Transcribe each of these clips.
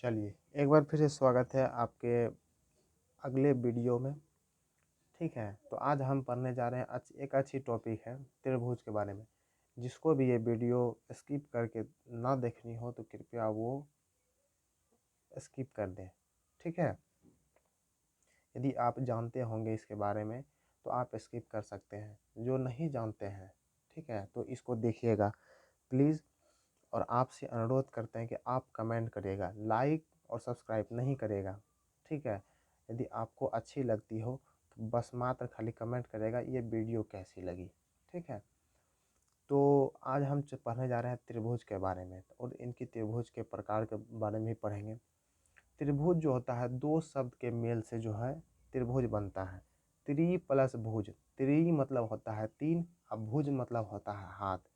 चलिए, एक बार फिर से स्वागत है आपके अगले वीडियो में। ठीक है, तो आज हम पढ़ने जा रहे हैं एक अच्छी टॉपिक है त्रिभुज के बारे में। जिसको भी ये वीडियो स्किप करके ना देखनी हो तो कृपया वो स्किप कर दें। ठीक है, यदि आप जानते होंगे इसके बारे में तो आप स्किप कर सकते हैं, जो नहीं जानते हैं ठीक है तो इसको देखिएगा प्लीज़। और आपसे अनुरोध करते हैं कि आप कमेंट करिएगा, लाइक और सब्सक्राइब नहीं करेगा। ठीक है, यदि आपको अच्छी लगती हो तो बस मात्र खाली कमेंट करेगा ये वीडियो कैसी लगी। ठीक है, तो आज हम पढ़ने जा रहे हैं त्रिभुज के बारे में और इनकी त्रिभुज के प्रकार के बारे में भी पढ़ेंगे। त्रिभुज जो होता है दो शब्द के मेल से जो है त्रिभुज बनता है। त्रि प्लस भुज, त्रि मतलब होता है तीन और भुज मतलब होता है हाथ।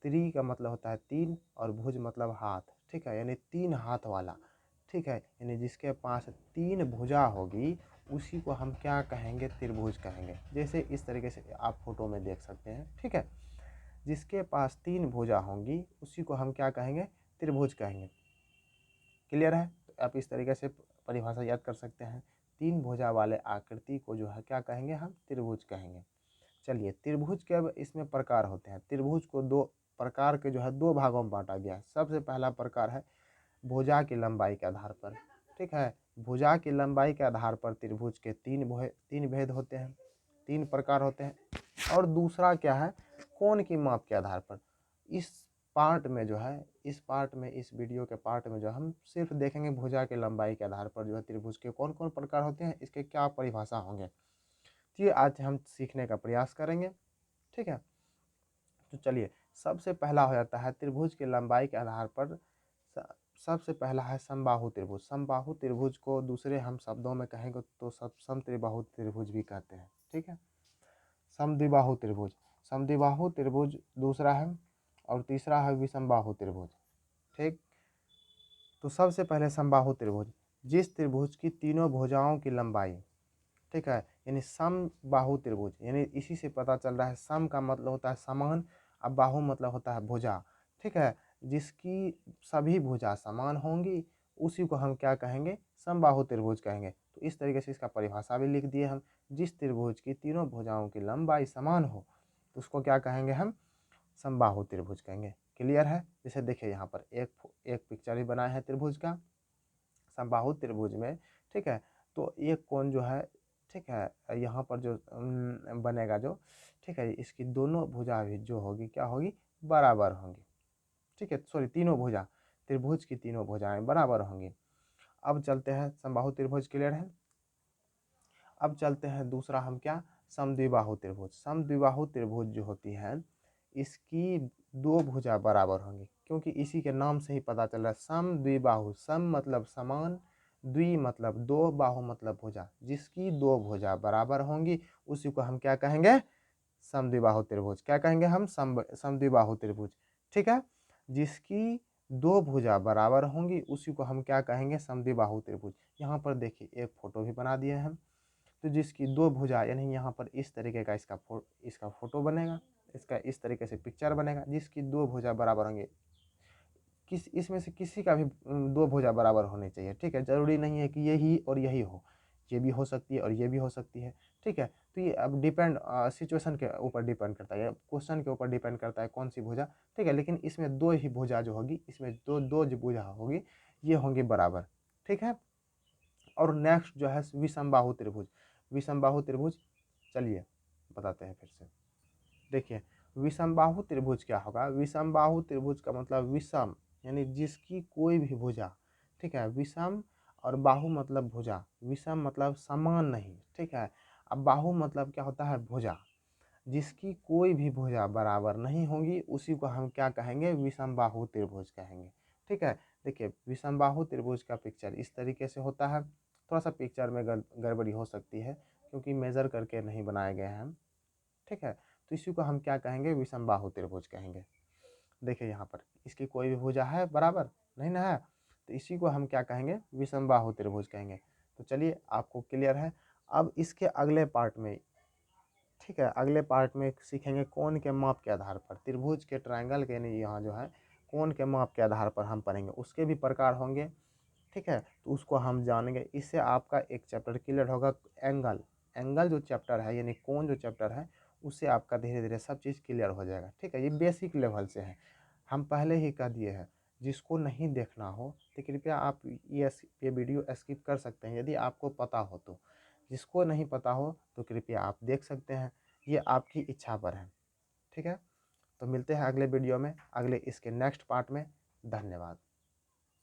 त्रि का मतलब होता है तीन और भुज मतलब हाथ। ठीक है, यानी तीन हाथ वाला। ठीक है, यानी जिसके पास तीन भुजा होगी उसी को हम क्या कहेंगे, त्रिभुज कहेंगे। जैसे इस तरीके से आप फोटो में देख सकते हैं। ठीक है, जिसके पास तीन भुजा होंगी उसी को हम क्या कहेंगे, त्रिभुज कहेंगे। क्लियर है, तो आप इस तरीके से परिभाषा याद कर सकते हैं। तीन भुजा वाले आकृति को जो है क्या कहेंगे, हम त्रिभुज कहेंगे। चलिए, त्रिभुज के अब इसमें प्रकार होते हैं। त्रिभुज को दो प्रकार के जो है दो भागों में बांटा गया है। सबसे पहला प्रकार है भुजा की लंबाई के आधार पर। ठीक है, भुजा की लंबाई के आधार पर त्रिभुज के तीन भेद होते हैं, तीन प्रकार होते हैं। और दूसरा क्या है, कोण की माप के आधार पर। इस पार्ट में जो है इस वीडियो के पार्ट में जो हम सिर्फ देखेंगे भुजा की लंबाई के आधार पर जो है त्रिभुज के कौन कौन प्रकार होते हैं, इसके क्या परिभाषा होंगे, तो ये आज हम सीखने का प्रयास करेंगे। ठीक है, तो चलिए, सबसे पहला हो जाता है त्रिभुज की लंबाई के आधार पर। सबसे पहला है समबाहु त्रिभुज। समबाहु त्रिभुज को दूसरे हम शब्दों में कहेंगे तो समत्रिबाहु त्रिभुज भी कहते हैं। ठीक है, समद्विबाहु त्रिभुज, समद्विबाहु त्रिभुज दूसरा है। और तीसरा है विषमबाहु त्रिभुज। ठीक, तो सबसे पहले समबाहु त्रिभुज, जिस त्रिभुज की तीनों भुजाओं की लंबाई, ठीक है, यानी समबाहु त्रिभुज, यानी इसी से पता चल रहा है सम का मतलब होता है समान, अब बाहु मतलब होता है भुजा। ठीक है, जिसकी सभी भुजा समान होंगी उसी को हम क्या कहेंगे, समबाहु त्रिभुज कहेंगे। तो इस तरीके से इसका परिभाषा भी लिख दिए हम। जिस त्रिभुज की तीनों भुजाओं की लंबाई समान हो तो उसको क्या कहेंगे, हम समबाहु त्रिभुज कहेंगे। क्लियर है, जैसे देखिए यहाँ पर एक पिक्चर भी बनाया है त्रिभुज का, समबाहु त्रिभुज में। ठीक है, तो एक कोण जो है, ठीक है, यहाँ पर जो बनेगा जो, ठीक है, इसकी दोनों भुजा भी जो होगी क्या होगी, बराबर होंगी। ठीक है, सॉरी, तीनों भुजा, त्रिभुज की तीनों भुजाएं बराबर होंगी। अब चलते हैं समबाहु त्रिभुज। क्लियर है, अब चलते हैं दूसरा हम क्या, समद्विबाहु त्रिभुज। समद्विबाहु त्रिभुज जो होती है इसकी दो भुजा बराबर होंगी, क्योंकि इसी के नाम से ही पता चल रहा है समद्विबाहु। सम मतलब समान, द्वि मतलब दो, बाहु मतलब भुजा। जिसकी दो भुजा बराबर होंगी उसी को हम क्या कहेंगे, समद्विबाहु त्रिभुज। क्या कहेंगे हम, समद्विबाहु त्रिभुज। ठीक है, जिसकी दो भुजा बराबर होंगी उसी को हम क्या कहेंगे, समद्विबाहु त्रिभुज। यहाँ पर देखिए एक फोटो भी बना दिए हैं। तो जिसकी दो भुजा, यानी यहाँ पर इस तरीके का इसका फोटो बनेगा, इसका इस तरीके से पिक्चर बनेगा। जिसकी दो भुजा बराबर होंगे, इसमें से किसी का भी दो भुजा बराबर होनी चाहिए। ठीक है, जरूरी नहीं है कि यही और यही हो, ये भी हो सकती है और ये भी हो सकती है। ठीक है, तो ये अब डिपेंड सिचुएशन के ऊपर डिपेंड करता है, क्वेश्चन के ऊपर डिपेंड करता है कौन सी भुजा। ठीक है, लेकिन इसमें दो ही भुजा जो होगी, इसमें दो दो जो भुजा होगी ये होंगी बराबर। ठीक है, और नेक्स्ट जो है विषमबाहु त्रिभुज। विषमबाहु त्रिभुज, चलिए बताते हैं फिर से। देखिए, विषमबाहु त्रिभुज क्या होगा, विषमबाहु त्रिभुज का मतलब विषम, यानी जिसकी कोई भी भुजा, ठीक है, विषम और बाहु मतलब भुजा। विषम मतलब समान नहीं, ठीक है, अब बाहु मतलब क्या होता है, भुजा। जिसकी कोई भी भुजा बराबर नहीं होगी उसी को हम क्या कहेंगे, विषमबाहु त्रिभुज कहेंगे। ठीक है, देखिए विषमबाहु त्रिभुज का पिक्चर इस तरीके से होता है। थोड़ा सा पिक्चर में गड़बड़ी हो सकती है क्योंकि मेज़र करके नहीं बनाए गए हैं हम। ठीक है, तो इसी को हम क्या कहेंगे, विषमबाहु त्रिभुज कहेंगे। देखिए यहाँ पर इसकी कोई भी भुजा है बराबर नहीं ना है, तो इसी को हम क्या कहेंगे, विषमबाहु त्रिभुज कहेंगे। तो चलिए, आपको क्लियर है। अब इसके अगले पार्ट में, ठीक है, अगले पार्ट में सीखेंगे कोण के माप के आधार पर। त्रिभुज के, ट्रायंगल के, नहीं यहाँ जो है कोण के माप के आधार पर हम पढ़ेंगे। उसके भी प्रकार होंगे, ठीक है, तो उसको हम जानेंगे। इससे आपका एक चैप्टर क्लियर होगा। एंगल एंगल जो चैप्टर है यानी कोण जो चैप्टर है, उससे आपका धीरे धीरे सब चीज़ क्लियर हो जाएगा। ठीक है, ये बेसिक लेवल से है, हम पहले ही कह दिए हैं। जिसको नहीं देखना हो तो कृपया आप ये वीडियो स्किप कर सकते हैं यदि आपको पता हो तो। जिसको नहीं पता हो तो कृपया आप देख सकते हैं, ये आपकी इच्छा पर है। ठीक है, तो मिलते हैं अगले वीडियो में, अगले इसके नेक्स्ट पार्ट में। धन्यवाद।